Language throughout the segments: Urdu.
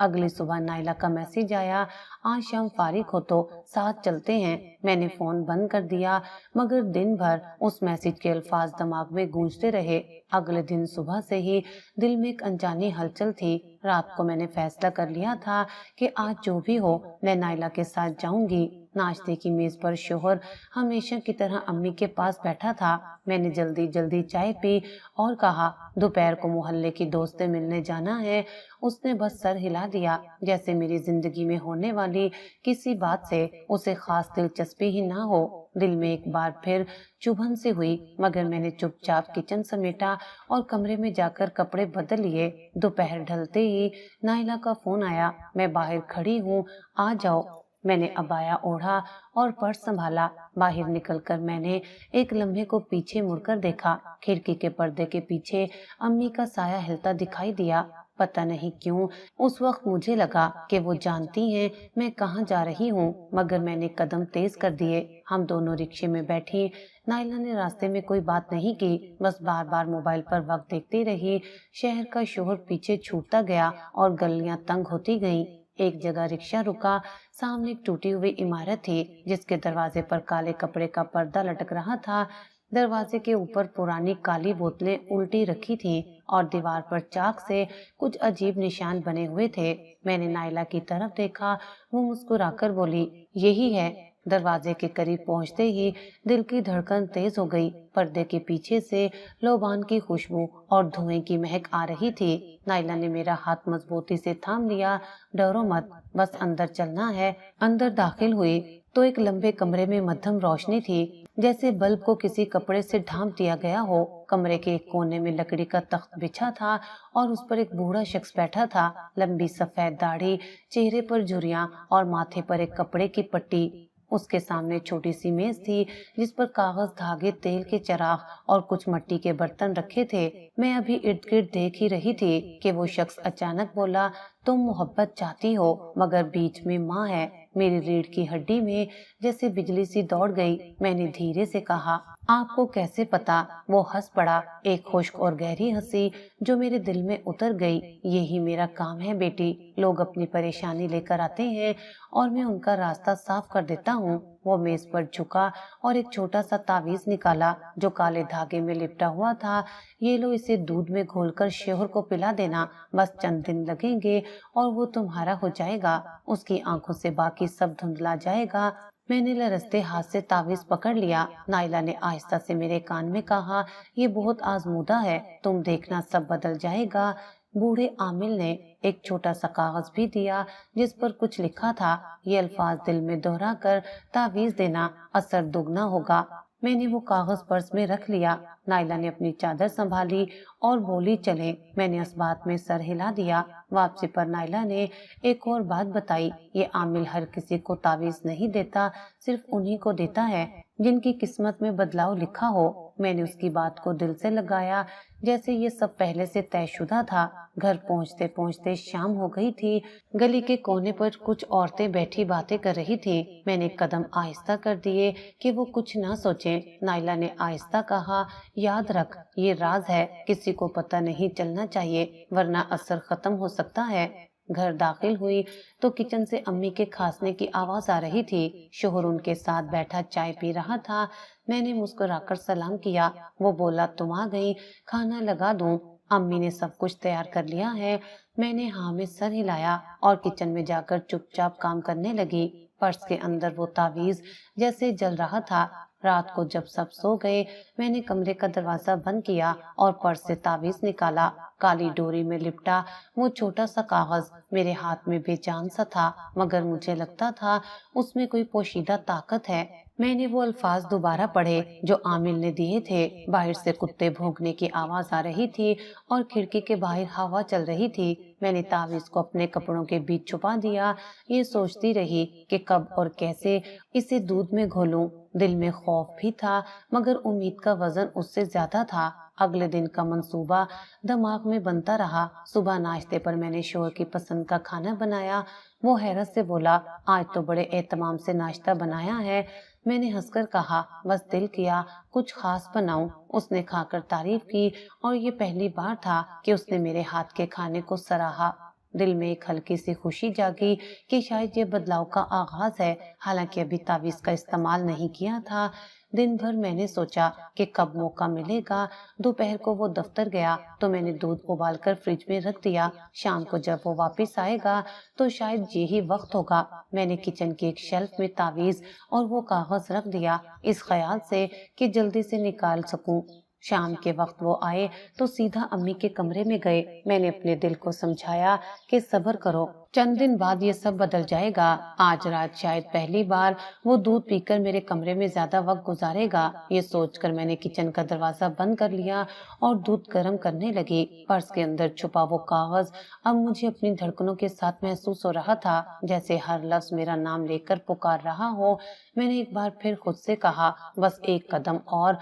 اگلی صبح نائلہ کا میسج آیا، آج شام فارغ ہو تو ساتھ چلتے ہیں۔ میں نے فون بند کر دیا، مگر دن بھر اس میسج کے الفاظ دماغ میں گونجتے رہے۔ اگلے دن صبح سے ہی دل میں ایک انجانی ہلچل تھی۔ رات کو میں نے فیصلہ کر لیا تھا کہ آج جو بھی ہو میں نائلہ کے ساتھ جاؤں گی۔ ناشتے کی میز پر شوہر ہمیشہ کی طرح امی کے پاس بیٹھا تھا۔ میں نے جلدی جلدی چائے پی اور کہا، دوپہر کو محلے کی دوست سے ملنے جانا ہے۔ اس نے بس سر ہلا دیا، جیسے میری زندگی میں ہونے والی کسی بات سے اسے خاص دلچسپی ہی نہ ہو۔ دل میں ایک بار پھر چبھن سی ہوئی، مگر میں نے چپ چاپ کچن سمیٹا اور کمرے میں جا کر کپڑے بدل لیے۔ دوپہر ڈھلتے ہی نائلہ کا فون آیا، میں باہر کھڑی ہوں، آ جاؤ۔ میں نے عبایا اوڑھا اور پرس سنبھالا۔ باہر نکل کر میں نے ایک لمحے کو پیچھے مڑ کر دیکھا۔ کھڑکی کے پردے کے پیچھے امی کا سایہ ہلتا دکھائی دیا۔ پتہ نہیں کیوں اس وقت مجھے لگا کہ وہ جانتی ہیں میں کہاں جا رہی ہوں، مگر میں نے قدم تیز کر دیے۔ ہم دونوں رکشے میں بیٹھی۔ نائلہ نے راستے میں کوئی بات نہیں کی، بس بار بار موبائل پر وقت دیکھتی رہی۔ شہر کا شور پیچھے چھوٹتا گیا اور گلیاں تنگ ہوتی گئیں۔ ایک جگہ رکشہ رکا، سامنے ایک ٹوٹی ہوئی عمارت تھی جس کے دروازے پر کالے کپڑے کا پردہ لٹک رہا تھا۔ دروازے کے اوپر پرانی کالی بوتلیں الٹی رکھی تھیں اور دیوار پر چاک سے کچھ عجیب نشان بنے ہوئے تھے۔ میں نے نائلہ کی طرف دیکھا، وہ مسکرا کر بولی، یہی ہے۔ دروازے کے قریب پہنچتے ہی دل کی دھڑکن تیز ہو گئی۔ پردے کے پیچھے سے لوبان کی خوشبو اور دھوئیں کی مہک آ رہی تھی۔ نائلہ نے میرا ہاتھ مضبوطی سے تھام لیا، ڈرو مت، بس اندر چلنا ہے۔ اندر داخل ہوئی تو ایک لمبے کمرے میں مدھم روشنی تھی، جیسے بلب کو کسی کپڑے سے ڈھانپ دیا گیا ہو۔ کمرے کے ایک کونے میں لکڑی کا تخت بچھا تھا اور اس پر ایک بوڑھا شخص بیٹھا تھا، لمبی سفید داڑھی، چہرے پر جھریاں اور ماتھے پر ایک کپڑے کی پٹی۔ اس کے سامنے چھوٹی سی میز تھی جس پر کاغذ، دھاگے، تیل کے چراغ اور کچھ مٹی کے برتن رکھے تھے۔ میں ابھی ارد گرد دیکھ ہی رہی تھی کہ وہ شخص اچانک بولا، تم محبت چاہتی ہو مگر بیچ میں ماں ہے۔ میری ریڑھ کی ہڈی میں جیسے بجلی سی دوڑ گئی۔ میں نے دھیرے سے کہا، آپ کو کیسے پتا؟ وہ ہنس پڑا، ایک خشک اور گہری ہنسی جو میرے دل میں اتر گئی۔ یہی میرا کام ہے بیٹی، لوگ اپنی پریشانی لے کر آتے ہیں اور میں ان کا راستہ صاف کر دیتا ہوں۔ وہ میز پر جھکا اور ایک چھوٹا سا تعویذ نکالا جو کالے دھاگے میں لپٹا ہوا تھا۔ یہ لو، اسے دودھ میں گھول کر شوہر کو پلا دینا، بس چند دن لگیں گے اور وہ تمہارا ہو جائے گا۔ اس کی آنکھوں سے باقی سب دھندلا جائے گا۔ میں نے لرزتے ہاتھ سے تعویذ پکڑ لیا۔ نائلہ نے آہستہ سے میرے کان میں کہا، یہ بہت آزمودہ ہے، تم دیکھنا سب بدل جائے گا۔ بوڑھے عامل نے ایک چھوٹا سا کاغذ بھی دیا جس پر کچھ لکھا تھا، یہ الفاظ دل میں دہرا کر تعویذ دینا، اثر دگنا ہوگا۔ میں نے وہ کاغذ پرس میں رکھ لیا۔ نائلہ نے اپنی چادر سنبھالی اور بولی، چلیں۔ میں نے اس بات میں سر ہلا دیا۔ واپسی پر نائلہ نے ایک اور بات بتائی، یہ عامل ہر کسی کو تعویذ نہیں دیتا، صرف انہی کو دیتا ہے جن کی قسمت میں بدلاؤ لکھا ہو۔ میں نے اس کی بات کو دل سے لگایا، جیسے یہ سب پہلے سے طے شدہ تھا۔ گھر پہنچتے پہنچتے شام ہو گئی تھی۔ گلی کے کونے پر کچھ عورتیں بیٹھی باتیں کر رہی تھیں۔ میں نے قدم آہستہ کر دیے کہ وہ کچھ نہ سوچیں۔ نائلہ نے آہستہ کہا، یاد رکھ، یہ راز ہے، کسی کو پتہ نہیں چلنا چاہیے ورنہ اثر ختم ہو سکتا ہے۔ گھر داخل ہوئی تو کچن سے امی کے کھانسنے کی آواز آ رہی تھی۔ شوہر ان کے ساتھ بیٹھا چائے پی رہا تھا۔ میں نے مسکرا کر سلام کیا۔ وہ بولا، تم آ گئی، کھانا لگا دوں؟ امی نے سب کچھ تیار کر لیا ہے۔ میں نے ہاں میں سر ہلایا اور کچن میں جا کر چپ چاپ کام کرنے لگی۔ پرس کے اندر وہ تعویذ جیسے جل رہا تھا۔ رات کو جب سب سو گئے، میں نے کمرے کا دروازہ بند کیا اور پرس سے تعویذ نکالا۔ کالی ڈوری میں لپٹا وہ چھوٹا سا کاغذ میرے ہاتھ میں بے جان سا تھا، مگر مجھے لگتا تھا اس میں کوئی پوشیدہ طاقت ہے۔ میں نے وہ الفاظ دوبارہ پڑھے جو عامل نے دیے تھے۔ باہر سے کتے بھونکنے کی آواز آ رہی تھی اور کھڑکی کے باہر ہوا چل رہی تھی۔ میں نے تعویذ کو اپنے کپڑوں کے بیچ چھپا دیا۔ یہ سوچتی رہی کہ کب اور کیسے اسے دودھ میں گھولوں۔ دل میں خوف بھی تھا مگر امید کا وزن اس سے زیادہ تھا۔ اگلے دن کا منصوبہ دماغ میں بنتا رہا۔ صبح ناشتے پر میں نے شوہر کی پسند کا کھانا بنایا۔ وہ حیرت سے بولا، آج تو بڑے اہتمام سے ناشتہ بنایا ہے۔ میں نے ہنس کر کہا، بس دل کیا کچھ خاص بناؤں۔ اس نے کھا کر تعریف کی اور یہ پہلی بار تھا کہ اس نے میرے ہاتھ کے کھانے کو سراہا۔ دل میں ایک ہلکی سی خوشی جاگی کہ شاید یہ بدلاؤ کا آغاز ہے، حالانکہ ابھی تعویذ کا استعمال نہیں کیا تھا۔ دن بھر میں نے سوچا کہ کب موقع ملے گا۔ دوپہر کو وہ دفتر گیا تو میں نے دودھ ابال کر فریج میں رکھ دیا، شام کو جب وہ واپس آئے گا تو شاید یہی وقت ہوگا۔ میں نے کچن کی ایک شیلف میں تعویذ اور وہ کاغذ رکھ دیا، اس خیال سے کہ جلدی سے نکال سکوں۔ شام کے وقت وہ آئے تو سیدھا امی کے کمرے میں گئے۔ میں نے اپنے دل کو سمجھایا کہ صبر کرو، چند دن بعد یہ سب بدل جائے گا۔ آج رات شاید پہلی بار وہ دودھ پی کر میرے کمرے میں زیادہ وقت گزارے گا۔ یہ سوچ کر میں نے کچن کا دروازہ بند کر لیا اور دودھ گرم کرنے لگی۔ پرس کے اندر چھپا وہ کاغذ اب مجھے اپنی دھڑکنوں کے ساتھ محسوس ہو رہا تھا، جیسے ہر لفظ میرا نام لے کر پکار رہا ہو۔ میں نے ایک بار پھر خود سے کہا، بس ایک قدم اور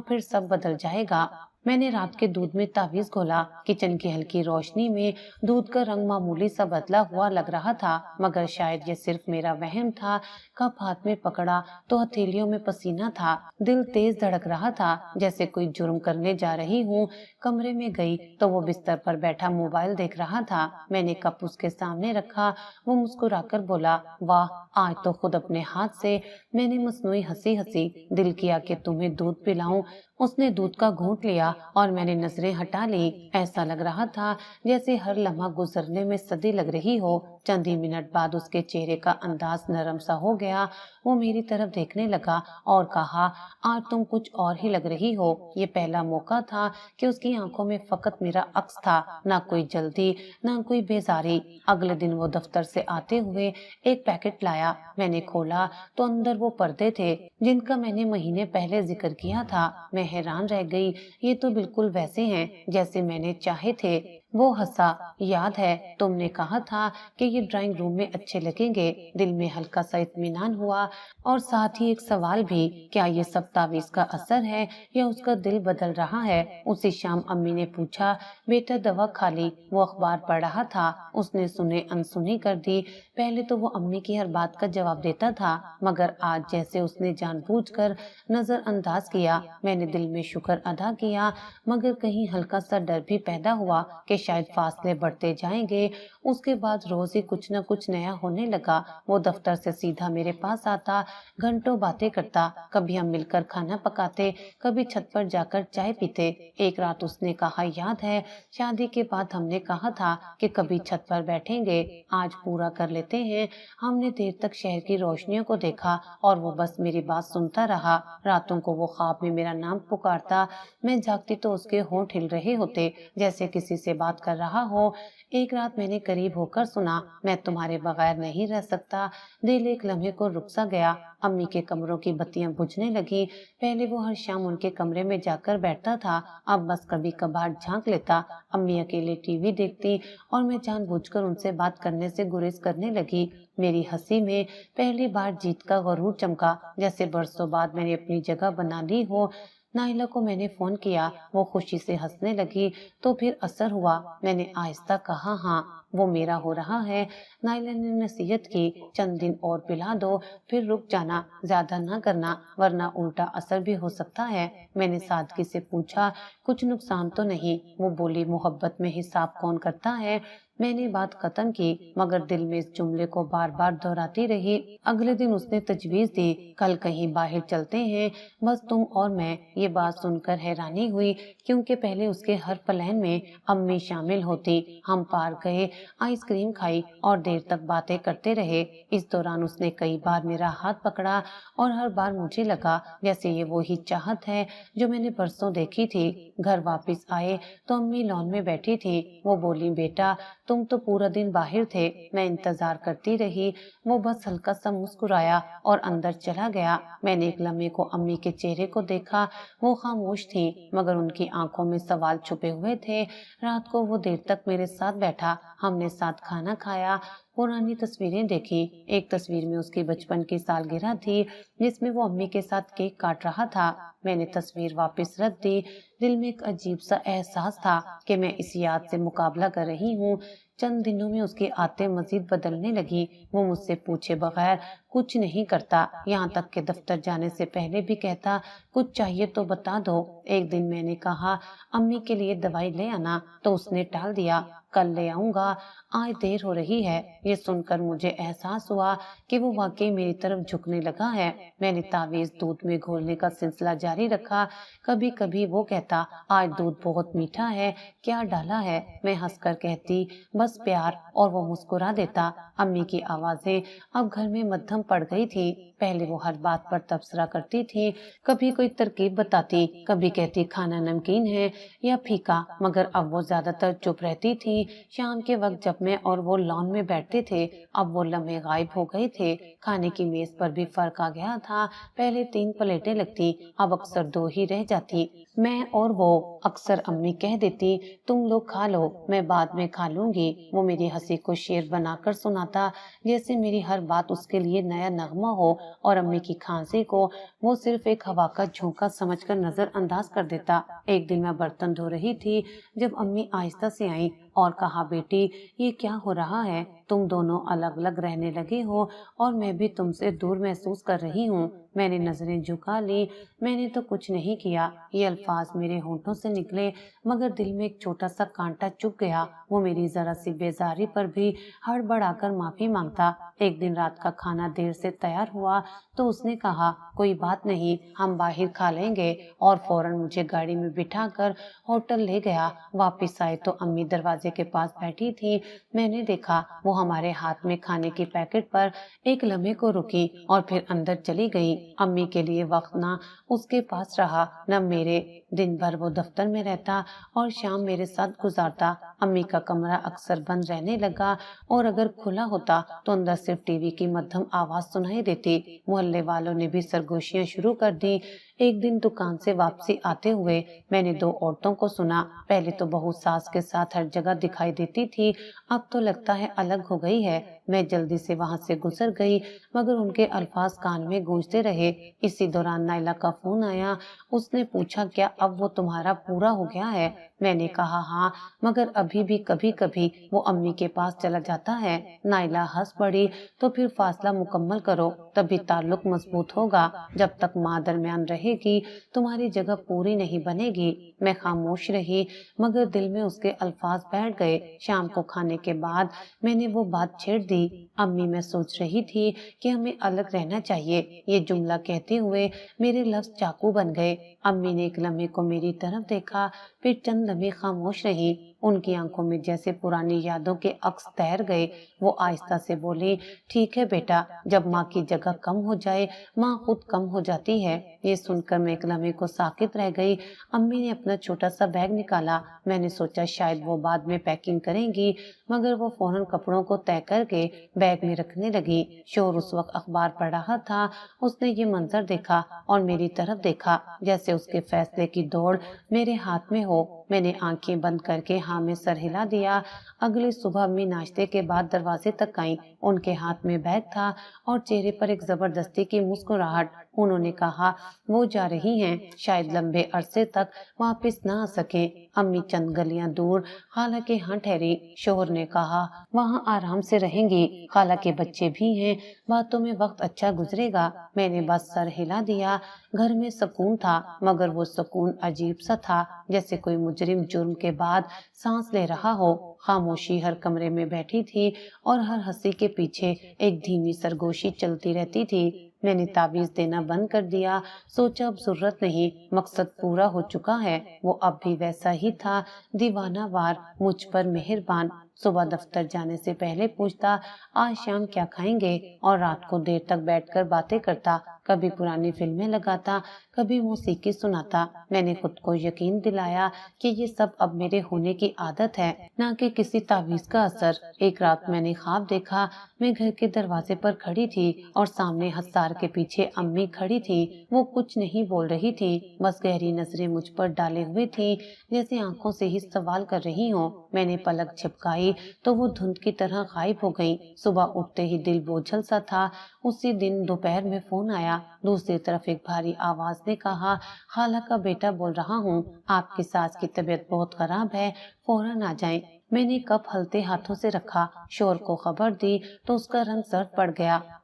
پھر سب بدل جائے گا۔ میں نے رات کے دودھ میں تعویذ گھولا۔ کچن کی ہلکی روشنی میں دودھ کا رنگ معمولی سا بدلا ہوا لگ رہا تھا، مگر شاید یہ صرف میرا وہم تھا۔ کپ ہاتھ میں پکڑا تو ہتھیلیوں میں پسینہ تھا، دل تیز دھڑک رہا تھا جیسے کوئی جرم کرنے جا رہی ہوں۔ کمرے میں گئی تو وہ بستر پر بیٹھا موبائل دیکھ رہا تھا۔ میں نے کپ اس کے سامنے رکھا، وہ مسکرا کر بولا، واہ آج تو خود اپنے ہاتھ سے۔ میں نے مصنوعی ہنسی ہنسی، دل کیا کہ تمہیں دودھ پلاؤں۔ اس نے دودھ کا گھونٹ لیا اور میں نے نظریں ہٹا لی۔ ایسا لگ رہا تھا جیسے ہر لمحہ گزرنے میں صدی لگ رہی ہو۔ چند ہی منٹ بعد اس کے چہرے کا انداز نرم سا ہو گیا، وہ میری طرف دیکھنے لگا اور کہا، آج تم کچھ اور ہی لگ رہی ہو۔ یہ پہلا موقع تھا کہ اس کی آنکھوں میں فقط میرا عکس تھا، نہ کوئی جلدی نہ کوئی بیزاری۔ اگلے دن وہ دفتر سے آتے ہوئے ایک پیکٹ لایا۔ میں نے کھولا تو اندر وہ پردے تھے جن کا میں نے مہینے پہلے ذکر کیا تھا۔ میں حیران رہ گئی، یہ تو بالکل ویسے ہیں جیسے میں نے چاہے تھے۔ وہ ہنسا، یاد ہے تم نے کہا تھا کہ یہ ڈرائنگ روم میں اچھے لگیں گے۔ دل میں ہلکا سا اطمینان ہوا اور ساتھ ہی ایک سوال بھی، کیا یہ سب تعویذ کا اثر ہے یا اس کا دل بدل رہا ہے؟ اسی شام امی نے پوچھا، بیٹا دوا کھا لی؟ وہ اخبار پڑھ رہا تھا، اس نے سنے انسنی کر دی۔ پہلے تو وہ امی کی ہر بات کا جواب دیتا تھا، مگر آج جیسے اس نے جان بوجھ کر نظر انداز کیا۔ میں نے دل میں شکر ادا کیا، مگر کہیں ہلکا سا ڈر بھی پیدا ہوا کہ شاید فاصلے بڑھتے جائیں گے۔ اس کے بعد روز ہی کچھ نہ کچھ نیا ہونے لگا۔ وہ دفتر سے سیدھا میرے پاس آتا، گھنٹوں باتیں کرتا، کبھی ہم مل کر کھانا پکاتے، کبھی چھت پر جا کر چائے پیتے۔ ایک رات اس نے کہا، یاد ہے شادی کے بعد ہم نے کہا تھا کہ کبھی چھت پر بیٹھیں گے، آج پورا کر لیتے ہیں۔ ہم نے دیر تک شہر کی روشنیوں کو دیکھا اور وہ بس میری بات سنتا رہا۔ راتوں کو وہ خواب میں میرا نام پکارتا، میں جاگتی تو اس کے ہونٹ ہل رہے ہوتے جیسے کسی سے بات کر رہا ہو۔ ایک رات میں نے قریب ہو کر سنا، میں تمہارے بغیر نہیں رہ سکتا۔ دل ایک لمحے کو رک سا گیا۔ امی کے کمروں کی بتیاں بجھنے لگی۔ پہلے وہ ہر شام ان کے کمرے میں جا کر بیٹھتا تھا، اب بس کبھی کبھار جھانک لیتا۔ امی اکیلے ٹی وی دیکھتی اور میں جان بوجھ کر ان سے بات کرنے سے گریز کرنے لگی۔ میری ہنسی میں پہلی بار جیت کا غرور چمکا، جیسے برسوں بعد میں نے اپنی جگہ بنا لی ہو۔ نائلہ کو میں نے فون کیا، وہ خوشی سے ہنسنے لگی، تو پھر اثر ہوا۔ میں نے آہستہ کہا، ہاں وہ میرا ہو رہا ہے۔ نائلہ نے نصیحت کی، چند دن اور پلا دو، پھر رک جانا، زیادہ نہ کرنا ورنہ الٹا اثر بھی ہو سکتا ہے۔ میں نے سادگی سے پوچھا، کچھ نقصان تو نہیں؟ وہ بولی، محبت میں حساب کون کرتا ہے؟ میں نے بات ختم کی، مگر دل میں اس جملے کو بار بار دہراتی رہی۔ اگلے دن اس نے تجویز دی، کل کہیں باہر چلتے ہیں، بس تم اور میں۔ یہ بات سن کر حیرانی ہوئی، کیونکہ پہلے اس کے ہر پلان میں امی شامل ہوتی۔ ہم پارک گئے، آئس کریم کھائی اور دیر تک باتیں کرتے رہے۔ اس دوران اس نے کئی بار میرا ہاتھ پکڑا اور ہر بار مجھے لگا جیسے یہ وہی چاہت ہے جو میں نے برسوں دیکھی تھی۔ گھر واپس آئے تو امی لان میں بیٹھی تھی۔ وہ بولی، بیٹا تم تو پورا دن باہر تھے، میں انتظار کرتی رہی۔ وہ بس ہلکا سا مسکرایا اور اندر چلا گیا۔ میں نے ایک لمحے کو امی کے چہرے کو دیکھا، وہ خاموش تھی مگر ان کی آنکھوں میں سوال چھپے ہوئے تھے۔ رات کو وہ دیر تک میرے ساتھ بیٹھا، ہم نے ساتھ کھانا کھایا، پرانی تصویریں دیکھی۔ ایک تصویر میں اس کی بچپن کی سالگرہ تھی جس میں وہ امی کے ساتھ کیک کاٹ رہا تھا۔ میں نے تصویر واپس رکھ دی۔ دل میں ایک عجیب سا احساس تھا کہ میں اس یاد سے مقابلہ کر رہی ہوں۔ چند دنوں میں اس کی عادتیں مزید بدلنے لگی۔ وہ مجھ سے پوچھے بغیر کچھ نہیں کرتا، یہاں تک کہ دفتر جانے سے پہلے بھی کہتا، کچھ چاہیے تو بتا دو۔ ایک دن میں نے کہا، امی کے لیے دوائی لے آنا، تو اس نے ٹال دیا۔ کل لے آؤں گا، آج دیر ہو رہی ہے۔ یہ سن کر مجھے احساس ہوا کہ وہ واقعی میری طرف جھکنے لگا ہے۔ میں نے تعویذ دودھ میں گھولنے کا سلسلہ جاری رکھا۔ کبھی کبھی وہ کہتا آج دودھ بہت میٹھا ہے، کیا ڈالا ہے؟ میں ہنس کر کہتی بس پیار، اور وہ مسکرا دیتا۔ امی کی آوازیں اب گھر میں مدھم پڑ گئی تھی۔ پہلے وہ ہر بات پر تبصرہ کرتی تھی، کبھی کوئی ترکیب بتاتی، کبھی کہتی کھانا نمکین ہے یا پھیکا، مگر اب وہ زیادہ تر چپ رہتی تھی۔ شام کے وقت جب میں اور وہ لان میں بیٹھتے تھے، اب وہ لمحے غائب ہو گئے تھے۔ کھانے کی میز پر بھی فرق آ گیا تھا۔ پہلے 3 پلیٹیں لگتی، اب اکثر 2 ہی رہ جاتی۔ میں اور وہ اکثر امی کہہ دیتی تم لوگ کھا لو، میں بعد میں کھا لوں گی۔ وہ میری ہنسی کو شعر بنا کر سناتا، جیسے میری ہر بات اس کے لیے نیا نغمہ ہو، اور امی کی کھانسی کو وہ صرف ایک ہوا کا جھونکا سمجھ کر نظر انداز کر دیتا۔ ایک دن میں برتن دھو رہی تھی جب امی آہستہ سے آئیں اور کہا بیٹی یہ کیا ہو رہا ہے؟ تم دونوں الگ الگ رہنے لگے ہو اور میں بھی تم سے دور محسوس کر رہی ہوں۔ میں نے نظریں جھکا لی۔ میں نے تو کچھ نہیں کیا۔ یہ الفاظ میرے ہونٹوں سے نکلے مگر دل میں ایک چھوٹا سا کانٹا چبھ گیا۔ وہ میری ذرا سی بیزاری پر بھی ہڑبڑا کر معافی مانگتا۔ ایک دن رات کا کھانا دیر سے تیار ہوا تو اس نے کہا کوئی بات نہیں، ہم باہر کھا لیں گے، اور فوراً مجھے گاڑی میں بٹھا کر ہوٹل لے گیا۔ واپس آئے تو امی دروازے کے پاس بیٹھی تھی۔ میں نے دیکھا وہ ہمارے ہاتھ میں کھانے کی پیکٹ پر ایک لمحے کو رکی اور پھر اندر چلی گئی۔ امی کے لیے وقت نہ اس کے پاس رہا نہ میرے۔ دن بھر وہ دفتر میں رہتا اور شام میرے ساتھ گزارتا۔ امی کا کمرہ اکثر بند رہنے لگا اور اگر کھلا ہوتا تو اندر صرف ٹی وی کی مدھم آواز سنائی دیتی۔ محلے والوں نے بھی سرگوشیاں شروع کر دی۔ ایک دن دکان سے واپسی آتے ہوئے میں نے 2 عورتوں کو سنا۔ پہلے تو بہو ساس کے ساتھ ہر جگہ دکھائی دیتی تھی، اب تو لگتا ہے الگ ہو گئی ہے۔ میں جلدی سے وہاں سے گزر گئی مگر ان کے الفاظ کان میں گونجتے رہے۔ اسی دوران نائلہ کا فون آیا۔ اس نے پوچھا کیا اب وہ تمہارا پورا ہو گیا ہے؟ میں نے کہا ہاں، مگر ابھی بھی کبھی کبھی وہ امی کے پاس چلا جاتا ہے۔ نائلہ ہنس پڑی تو پھر فاصلہ مکمل کرو تبھی تعلق مضبوط ہوگا، جب تک ماں درمیان رہے گی تمہاری جگہ پوری نہیں بنے گی۔ میں خاموش رہی مگر دل میں اس کے الفاظ بیٹھ گئے۔ شام کو کھانے کے بعد میں نے وہ بات چھیڑ دی، امی میں سوچ رہی تھی کہ ہمیں الگ رہنا چاہیے۔ یہ جملہ کہتے ہوئے میرے لفظ چاقو بن گئے۔ امی نے ایک لمحے کو میری طرف دیکھا، پھر چند لمحے خاموش رہی۔ ان کی آنکھوں میں جیسے پرانی یادوں کے عکس تیر گئے۔ وہ آہستہ سے بولی ٹھیک ہے بیٹا، جب ماں کی جگہ کم ہو جائے ماں خود کم ہو جاتی ہے۔ یہ سن کر میں ایک لمحے کو ساکت رہ گئی۔ امی نے اپنا چھوٹا سا بیگ نکالا۔ میں نے سوچا شاید وہ بعد میں پیکنگ کریں گی مگر وہ فوراً کپڑوں کو طے کر کے بیگ میں رکھنے لگی۔ شوہر اس وقت اخبار پڑھ رہا تھا۔ اس نے یہ منظر دیکھا اور میری طرف دیکھا جیسے اس کے فیصلے کی دوڑ میرے ہاتھ میں ہو۔ میں نے آنکھیں بند کر کے ہاں میں سر ہلا دیا۔ اگلی صبح امی ناشتے کے بعد دروازے تک آئیں۔ ان کے ہاتھ میں بیگ تھا اور چہرے پر ایک زبردستی کی مسکراہٹ۔ انہوں نے کہا وہ جا رہی ہیں، شاید لمبے عرصے تک واپس نہ آ سکیں۔ امی چند گلیاں دور خالہ کے ہاں ٹھہری۔ شوہر نے کہا وہاں آرام سے رہیں گی، خالہ کے بچے بھی ہیں، باتوں میں وقت اچھا گزرے گا۔ میں نے بس سر ہلا دیا۔ گھر میں سکون تھا مگر وہ سکون عجیب سا تھا، جیسے کوئی مجرم جرم کے بعد سانس لے رہا ہو۔ خاموشی ہر کمرے میں بیٹھی تھی اور ہر ہنسی کے پیچھے ایک دھیمی سرگوشی چلتی رہتی تھی۔ میں نے تعویذ دینا بند کر دیا۔ سوچا اب ضرورت نہیں، مقصد پورا ہو چکا ہے۔ وہ اب بھی ویسا ہی تھا، دیوانہ وار، مجھ پر مہربان۔ صبح دفتر جانے سے پہلے پوچھتا آج شام کیا کھائیں گے، اور رات کو دیر تک بیٹھ کر باتیں کرتا۔ کبھی پرانی فلمیں لگاتا، کبھی موسیقی سناتا۔ میں نے خود کو یقین دلایا کہ یہ سب اب میرے ہونے کی عادت ہے، نہ کہ کسی تعویذ کا اثر۔ ایک رات میں نے خواب دیکھا میں گھر کے دروازے پر کھڑی تھی اور سامنے حصار کے پیچھے امی کھڑی تھی۔ وہ کچھ نہیں بول رہی تھی، بس گہری نظریں مجھ پر ڈالے ہوئے تھی، جیسے آنکھوں سے ہی سوال کر رہی ہوں۔ میں نے پلک جھپکائی تو وہ دھند کی طرح غائب ہو گئی۔ صبح اٹھتے ہی دل بوجھل سا تھا۔ اسی دن دوپہر میں فون آیا۔ دوسری طرف ایک بھاری آواز نے کہا خالہ کا بیٹا بول رہا ہوں، آپ کی ساس کی طبیعت بہت خراب ہے، فوراً آ جائیں۔ میں نے کپ ہلتے ہاتھوں سے رکھا، شوہر کو خبر دی تو اس کا رنگ زرد پڑ گیا۔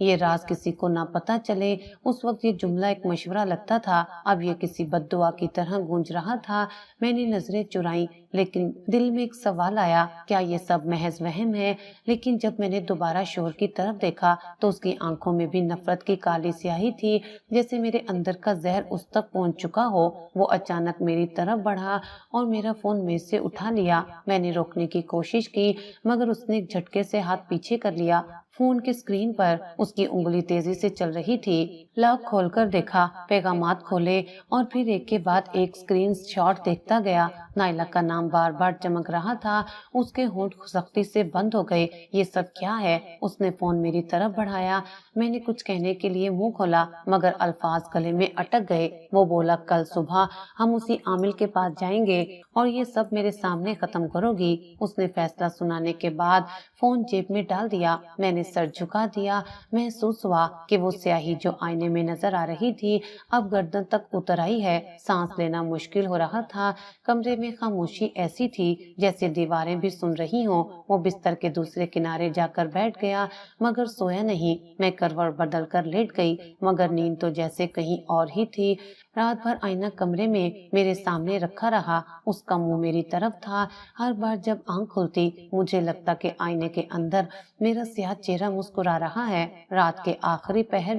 یہ راز کسی کو نہ پتا چلے۔ اس وقت یہ جملہ ایک مشورہ لگتا تھا، اب یہ کسی بد دعا کی طرح گونج رہا تھا۔ میں نے نظریں چرائیں لیکن دل میں ایک سوال آیا، کیا یہ سب محض وہم ہے؟ لیکن جب میں نے دوبارہ شوہر کی طرف دیکھا تو اس کی آنکھوں میں بھی نفرت کی کالی سیاہی تھی، جیسے میرے اندر کا زہر اس تک پہنچ چکا ہو۔ وہ اچانک میری طرف بڑھا اور میرا فون میز سے اٹھا لیا۔ میں نے روکنے کی کوشش کی مگر اس نے ایک جھٹکے سے ہاتھ پیچھے کر لیا۔ فون کی اسکرین پر اس کی انگلی تیزی سے چل رہی تھی۔ لاک کھول کر دیکھا، پیغامات کھولے اور پھر ایک کے بعد ایک اسکرین شاٹ دیکھتا گیا۔ نائلہ کا نام بار بار چمک رہا تھا۔ اس کے ہونٹ سختی سے بند ہو گئے۔ یہ سب کیا ہے؟ اس نے فون میری طرف بڑھایا۔ میں نے کچھ کہنے کے لیے منہ کھولا مگر الفاظ گلے میں اٹک گئے۔ وہ بولا، کل صبح ہم اسی عامل کے پاس جائیں گے اور یہ سب میرے سامنے ختم کرو گی۔ اس نے فیصلہ سنانے کے بعد فون جیب میں ڈال دیا۔ میں نے سر جھکا دیا۔ محسوس ہوا کہ وہ سیاہی جو آئینے میں نظر آ رہی تھی اب گردن تک اتر آئی ہے۔ سانس لینا مشکل ہو رہا تھا۔ کمرے میں خاموشی ایسی تھی جیسے دیواریں بھی سن رہی ہوں۔ وہ بستر کے دوسرے کنارے جا کر بیٹھ گیا مگر سویا نہیں۔ میں کروٹ بدل کر لیٹ گئی مگر نیند تو جیسے کہیں اور ہی تھی۔ رات بھر آئینہ کمرے میں میرے سامنے رکھا رہا۔ اس کا منہ میری طرف تھا۔ ہر بار جب آنکھ کھلتی مجھے لگتا کہ آئینے کے اندر میرا سیاہ چہرہ مسکرا رہا ہے۔ رات کے آخری پہر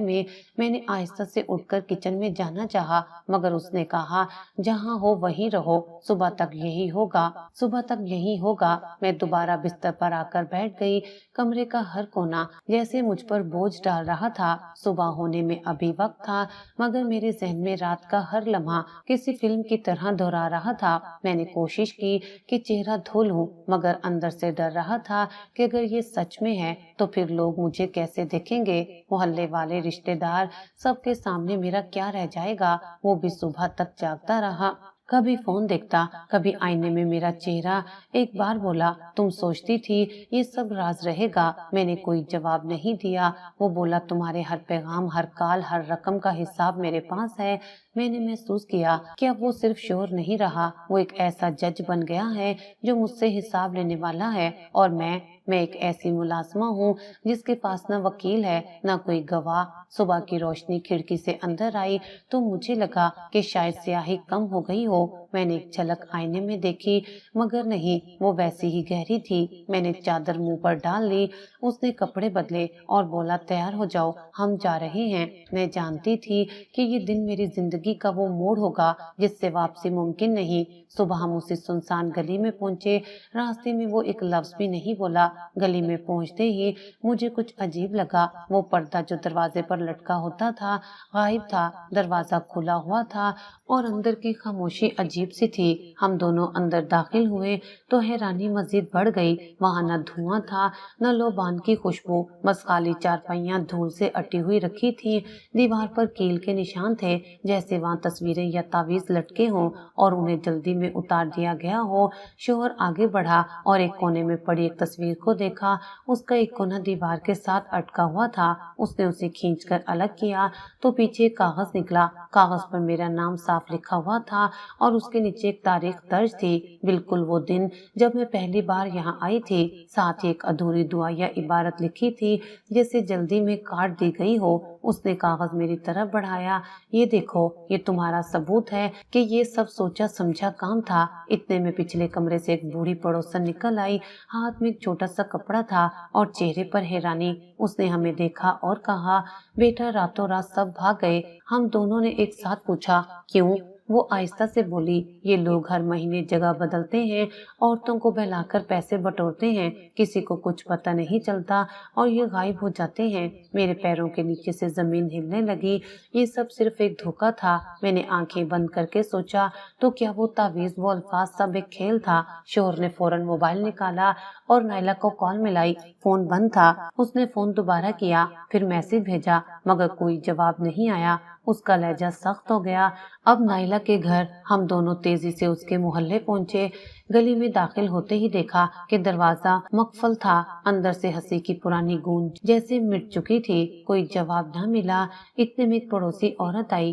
میں نے آہستہ سے اٹھ کر کچن میں جانا چاہا مگر اس نے کہا، جہاں ہو وہیں رہو، صبح تک یہی ہوگا، صبح تک یہی ہوگا۔ میں دوبارہ بستر پر آ کر بیٹھ گئی۔ کمرے کا ہر کونا جیسے مجھ پر بوجھ ڈال رہا تھا۔ صبح ہونے میں ابھی وقت تھا مگر میرے ذہن میں رات کا ہر لمحہ کسی فلم کی طرح دہرا رہا تھا۔ میں نے کوشش کی کہ چہرہ دھو لوں مگر اندر سے ڈر رہا تھا کہ اگر یہ سچ میں ہے تو پھر لوگ مجھے کیسے دیکھیں گے، محلے والے، رشتے دار، سب کے سامنے میرا کیا رہ جائے گا۔ وہ بھی صبح تک جاگتا رہا، کبھی فون دیکھتا، کبھی آئینے میں میرا چہرہ۔ ایک بار بولا، تم سوچتی تھی یہ سب راز رہے گا؟ میں نے کوئی جواب نہیں دیا۔ وہ بولا، تمہارے ہر پیغام، ہر کال، ہر رقم کا حساب میرے پاس ہے۔ میں نے محسوس کیا کہ اب وہ صرف شوہر نہیں رہا، وہ ایک ایسا جج بن گیا ہے جو مجھ سے حساب لینے والا ہے، اور میں ایک ایسی ملازمہ ہوں جس کے پاس نہ وکیل ہے نہ کوئی گواہ۔ صبح کی روشنی کھڑکی سے اندر آئی تو مجھے لگا کہ شاید سیاہی کم ہو گئی ہو۔ میں نے ایک جھلک آئینے میں دیکھی مگر نہیں، وہ ویسی ہی گہری تھی۔ میں نے چادر منہ پر ڈال لی۔ اس نے کپڑے بدلے اور بولا، تیار ہو جاؤ، ہم جا رہے ہیں۔ میں جانتی تھی کہ یہ دن میری زندگی کا وہ موڑ ہوگا جس سے واپسی ممکن نہیں۔ صبح ہم اسی سنسان گلی میں پہنچے۔ راستے میں وہ ایک لفظ بھی نہیں بولا۔ گلی میں پہنچتے ہی مجھے کچھ عجیب لگا۔ وہ پردہ جو دروازے پر لٹکا ہوتا تھا غائب تھا، دروازہ کھلا ہوا تھا اور اندر کی خاموشی عجیب سی تھی۔ ہم دونوں اندر داخل ہوئے تو حیرانی مزید بڑھ گئی۔ وہاں نہ دھواں تھا نہ لوبان کی خوشبو، بس خالی چارپائیاں دھول سے اٹی ہوئی رکھی تھیں۔ دیوار پر کیل کے نشان تھے، جیسے وہاں تصویریں یا تعویذ لٹکے ہوں اور انہیں جلدی میں اتار دیا گیا ہو۔ شوہر آگے بڑھا اور ایک کونے میں پڑی ایک تصویر کو دیکھا۔ اس کا ایک کونا دیوار کے ساتھ اٹکا ہوا تھا۔ اس نے اسے کھینچ کر الگ کیا تو پیچھے ایک کاغذ نکلا۔ کاغذ پر میرا نام صاف لکھا ہوا تھا اور اس کے نیچے ایک تاریخ درج تھی، بالکل وہ دن جب میں پہلی بار یہاں آئی تھی۔ ساتھ ہی ایک ادھوری دعا یا عبارت لکھی تھی جیسے جلدی میں کاٹ دی گئی ہو۔ اس نے کاغذ میری طرف بڑھایا، یہ دیکھو، یہ تمہارا ثبوت ہے کہ یہ سب سوچا سمجھا کام تھا۔ اتنے میں پچھلے کمرے سے ایک بوڑھی پڑوسن نکل آئی، ہاتھ میں ایک چھوٹا سا کپڑا تھا اور چہرے پر حیرانی۔ اس نے ہمیں دیکھا اور کہا، بیٹا راتوں رات سب بھاگ گئے۔ ہم دونوں نے ایک ساتھ پوچھا، کیوں؟ وہ آہستہ سے بولی، یہ لوگ ہر مہینے جگہ بدلتے ہیں، عورتوں کو بہلا کر پیسے بٹورتے ہیں، کسی کو کچھ پتہ نہیں چلتا اور یہ غائب ہو جاتے ہیں۔ میرے پیروں کے نیچے سے زمین ہلنے لگی۔ یہ سب صرف ایک دھوکہ تھا۔ میں نے آنکھیں بند کر کے سوچا، تو کیا وہ تعویذ، وہ الفاظ سب ایک کھیل تھا؟ شوہر نے فوراً موبائل نکالا اور نائلہ کو کال ملائی۔ فون بند تھا۔ اس نے فون دوبارہ کیا، پھر میسج بھیجا مگر کوئی جواب نہیں آیا۔ اس کا لہجہ سخت ہو گیا۔ اب نائلہ کے گھر۔ ہم دونوں تیزی سے اس کے محلے پہنچے۔ گلی میں داخل ہوتے ہی دیکھا کہ دروازہ مقفل تھا۔ اندر سے ہنسی کی پرانی گونج جیسے مٹ چکی تھی۔ کوئی جواب نہ ملا۔ اتنے میں ایک پڑوسی عورت آئی۔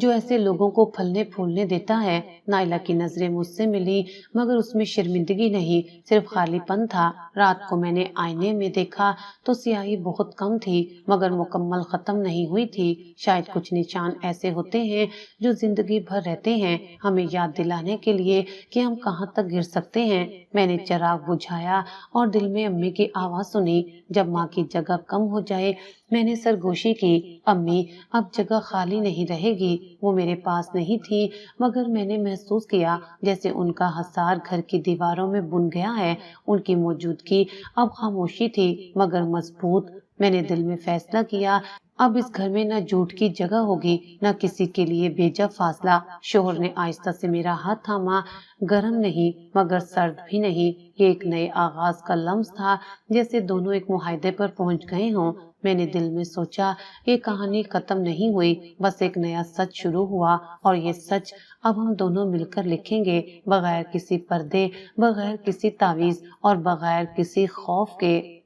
جو ایسے لوگوں کو پھلنے پھولنے دیتا ہے۔ نائلہ کی نظریں مجھ سے ملی مگر اس میں شرمندگی نہیں، صرف خالی پن تھا۔ رات کو میں نے آئینے میں دیکھا تو سیاہی بہت کم تھی مگر مکمل ختم نہیں ہوئی تھی۔ شاید کچھ نشان ایسے ہوتے ہیں جو زندگی بھر رہتے ہیں، ہمیں یاد دلانے کے لیے کہ ہم کہاں تک گر سکتے ہیں۔ میں نے چراغ بجھایا اور دل میں امی کی آواز سنی۔ جب ماں کی جگہ کم ہو جائے میں نے سرگوشی کی، امی اب جگہ خالی نہیں رہے گی۔ وہ میرے پاس نہیں تھی مگر میں نے محسوس کیا جیسے ان کا حصار گھر کی دیواروں میں بن گیا ہے۔ ان کی موجودگی اب خاموشی تھی مگر مضبوط۔ میں نے دل میں فیصلہ کیا اب اس گھر میں نہ جھوٹ کی جگہ ہوگی نہ کسی کے لیے بے جا فاصلہ۔ شوہر نے آہستہ سے میرا ہاتھ تھاما، گرم نہیں مگر سرد بھی نہیں۔ یہ ایک نئے آغاز کا لمس تھا، جیسے دونوں ایک معاہدے پر پہنچ گئے ہوں۔ میں نے دل میں سوچا یہ کہانی ختم نہیں ہوئی، بس ایک نیا سچ شروع ہوا، اور یہ سچ اب ہم دونوں مل کر لکھیں گے، بغیر کسی پردے، بغیر کسی تعویذ اور بغیر کسی خوف کے۔